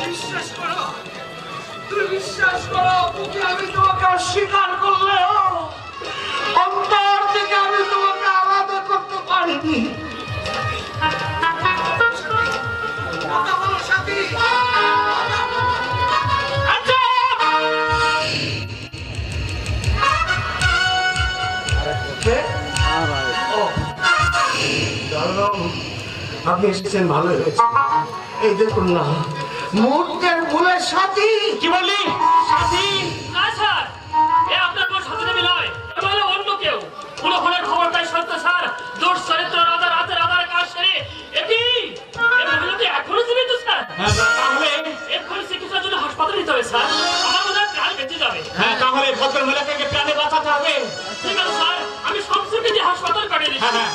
বিশ্বাস করো, তুমি বিশ্বাস করো, বুকে আমি তোমাকে অস্বীকার করলেও অন্তর থেকে আমি তোমাকে আলাদা করতে পারিনি। কথা বলো সাথী, আপনি এসেছেন ভালো হয়েছে। এই দেখুন না, মুহূর্তের ভুলের সাথী। কি বললি? সাথী? না স্যার, এ আপনার কোনো সাথী দেবী নয়, এবারে অন্য কেউ। কোনো হলের খবর তাই সত্য স্যার। দোষ চরিত্র রাজা রাতের রাজার কাজ সেরে এটি এ মহিলাটি এখনো জীবিত স্যার। তাহলে এক্ষুনি চিকিৎসার জন্য হাসপাতালে নিতে হবে স্যার। আমার মনে হয় প্রাণ বেঁচে যাবে। হ্যাঁ, তাহলে ভদ্র মহিলাকে প্রাণে বাঁচাতে হবে। ঠিক আছে স্যার, আমি সবসময় যে হাসপাতাল পাঠিয়ে দিচ্ছি। হ্যাঁ।